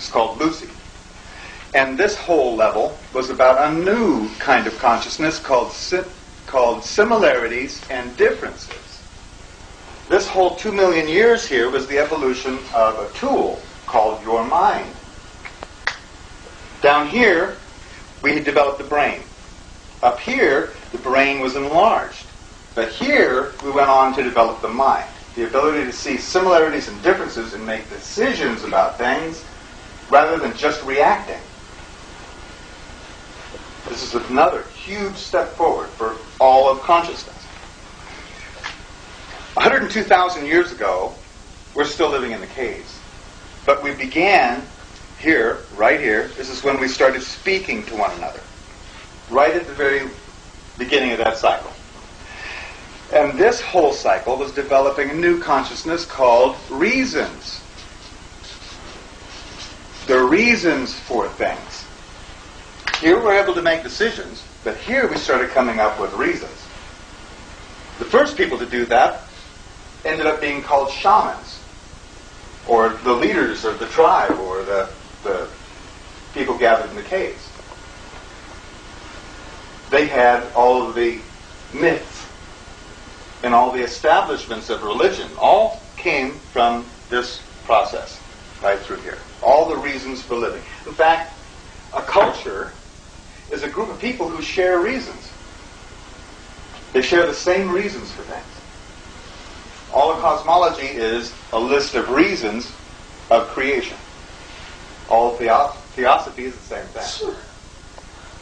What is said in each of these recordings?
It's called Lucy. And this whole level was about a new kind of consciousness called similarities and differences. This whole 2 million years here was the evolution of a tool called your mind. Down here, we had developed the brain. Up here, the brain was enlarged. But here, we went on to develop the mind. The ability to see similarities and differences and make decisions about things rather than just reacting. This is another huge step forward for all of consciousness. 102,000 years ago, we're still living in the caves. But we began here, right here. This is when we started speaking to one another. Right at the very beginning of that cycle. And this whole cycle was developing a new consciousness called reasons. The reasons for things. Here we're able to make decisions, but here we started coming up with reasons. The first people to do that ended up being called shamans, or the leaders of the tribe, or the people gathered in the caves. They had all of the myths and all the establishments of religion all came from this process right through here. All the reasons for living. In fact, a culture is a group of people who share reasons. They share the same reasons for things. All of cosmology is a list of reasons of creation. All of theosophy is the same thing.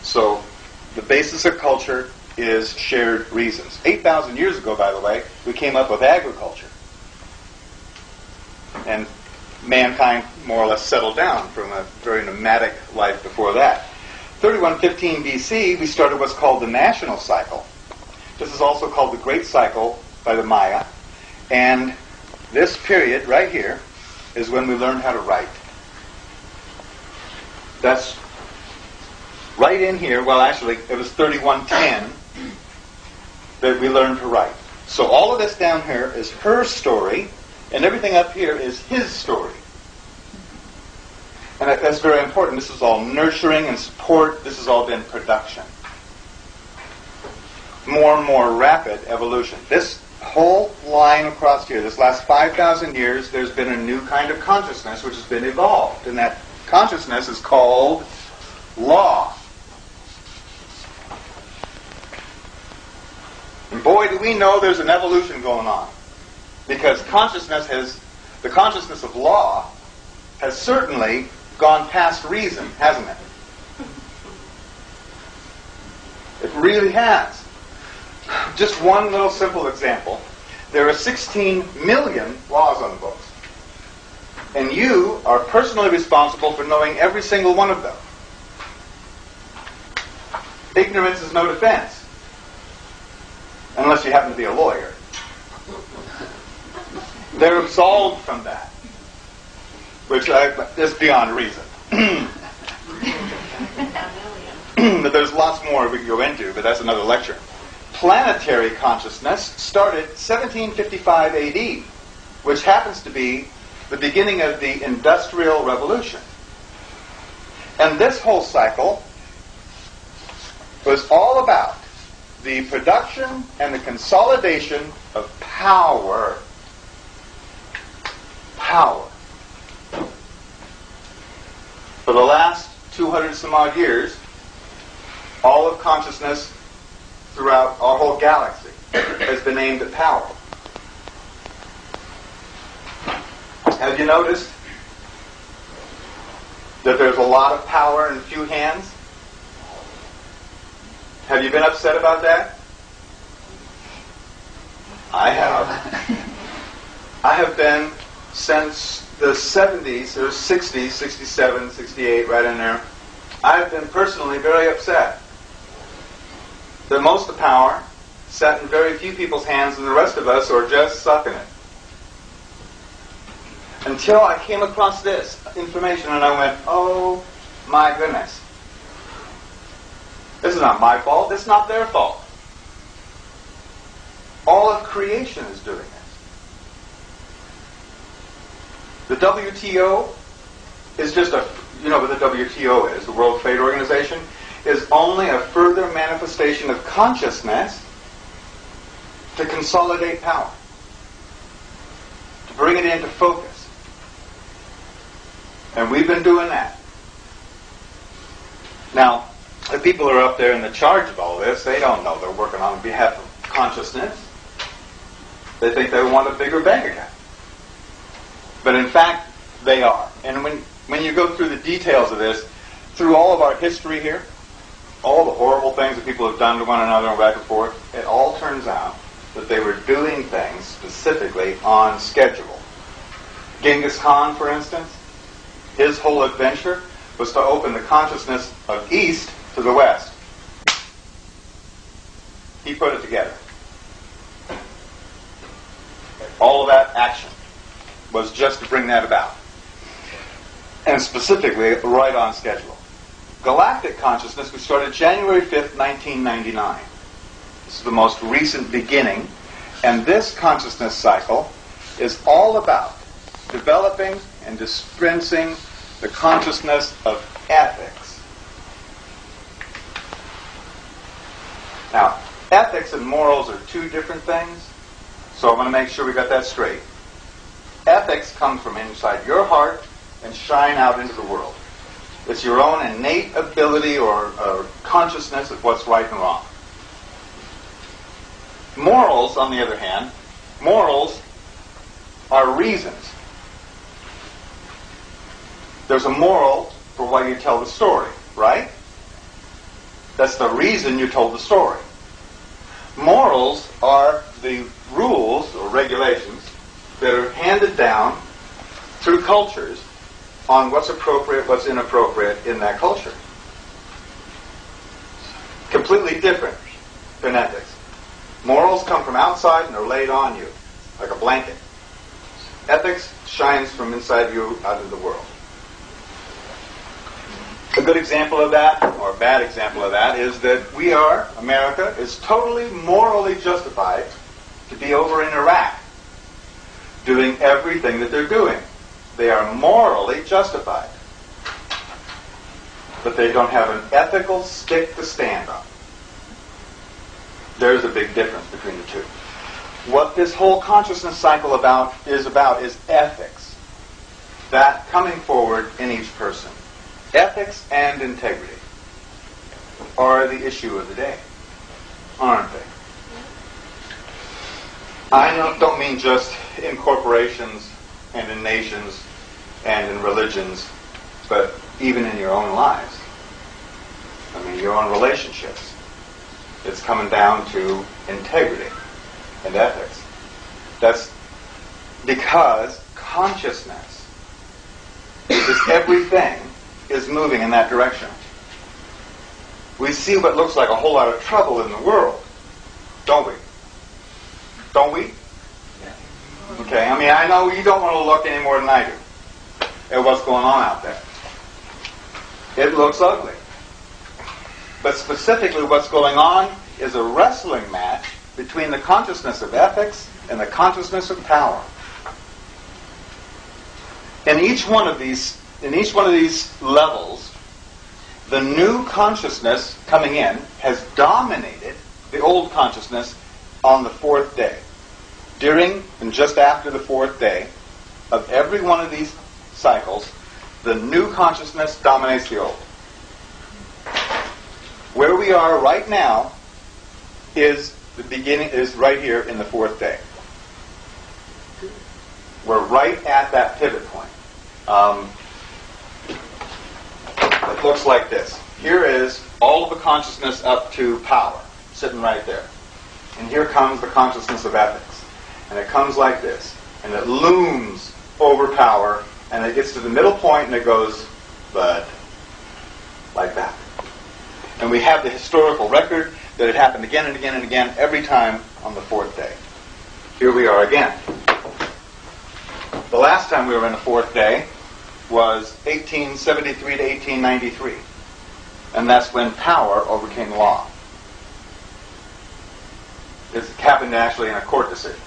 So the basis of culture is shared reasons. 8,000 years ago, by the way, we came up with agriculture. And mankind more or less settled down from a very nomadic life before that. 3115 BC, we started what's called the national cycle. This is also called the Great Cycle by the Maya. And this period right here is when we learned how to write. That's right in here. Well, actually, it was 3110 that we learned to write. So all of this down here is her story, and everything up here is his story. And that's very important. This is all nurturing and support. This has all been production. More and more rapid evolution. This whole line across here, this last 5,000 years, there's been a new kind of consciousness which has been evolved. And that consciousness is called law. And boy, do we know there's an evolution going on. Because the consciousness of law has certainly gone past reason, hasn't it? It really has. Just one little simple example. There are 16 million laws on the books. And you are personally responsible for knowing every single one of them. Ignorance is no defense. Unless you happen to be a lawyer. They're absolved from that. Which is beyond reason. But there's lots more we can go into, but that's another lecture. Planetary consciousness started 1755 AD, which happens to be the beginning of the Industrial Revolution. And this whole cycle was all about the production and the consolidation of power. Power. For the last 200 some odd years, all of consciousness throughout our whole galaxy has been aimed at power. Have you noticed that there's a lot of power in few hands? Have you been upset about that? I have. I have been since the 70s, or 60s, 67, 68, right in there. I have been personally very upset that most of the power sat in very few people's hands and the rest of us are just sucking it. Until I came across this information and I went, oh my goodness. This is not my fault. This is not their fault. All of creation is doing this. The WTO is just a, you know what the WTO is, the World Trade Organization, is only a further manifestation of consciousness to consolidate power, to bring it into focus. And we've been doing that. Now, the people who are up there in the charge of all this, they don't know they're working on behalf of consciousness. They think they want a bigger bank account. But in fact, they are. And when you go through the details of this, through all of our history here, all the horrible things that people have done to one another and back and forth, it all turns out that they were doing things specifically on schedule. Genghis Khan, for instance, his whole adventure was to open the consciousness of East to the West. He put it together. All of that action was just to bring that about. And specifically, right on schedule. Galactic consciousness was started January 5th, 1999. This is the most recent beginning. And this consciousness cycle is all about developing and dispensing the consciousness of ethics. Now, ethics and morals are two different things, so I want to make sure we got that straight. Ethics comes from inside your heart and shine out into the world. It's your own innate ability or consciousness of what's right and wrong. Morals, on the other hand, morals are reasons. There's a moral for why you tell the story, right? That's the reason you told the story. Morals are the rules or regulations that are handed down through cultures on what's appropriate, what's inappropriate in that culture. Completely different than ethics. Morals come from outside and are laid on you, like a blanket. Ethics shines from inside you out into the world. A good example of that, or a bad example of that, is that America is totally morally justified to be over in Iraq, doing everything that they're doing. They are morally justified. But they don't have an ethical stick to stand on. There's a big difference between the two. What this whole consciousness cycle is ethics. That coming forward in each person. Ethics and integrity are the issue of the day, aren't they? I don't mean just in corporations and in nations and in religions, but even in your own lives. I mean, your own relationships. It's coming down to integrity and ethics. That's because consciousness is everything is moving in that direction. We see what looks like a whole lot of trouble in the world, don't we? Don't we? Yeah. Okay, I mean, I know you don't want to look any more than I do at what's going on out there. It looks ugly. But specifically what's going on is a wrestling match between the consciousness of ethics and the consciousness of power. In each one of these levels, the new consciousness coming in has dominated the old consciousness on the fourth day. During and just after the fourth day of every one of these cycles, the new consciousness dominates the old. Where we are right now is the beginning, is right here in the fourth day. We're right at that pivot point. It looks like this. Here is all of the consciousness up to power, sitting right there. And here comes the consciousness of ethics. And it comes like this. And it looms over power, and it gets to the middle point, and it goes, bud, like that. And we have the historical record that it happened again and again and again, every time on the fourth day. Here we are again. The last time we were in the fourth day was 1873 to 1893. And that's when power overcame law. It happened actually in a court decision.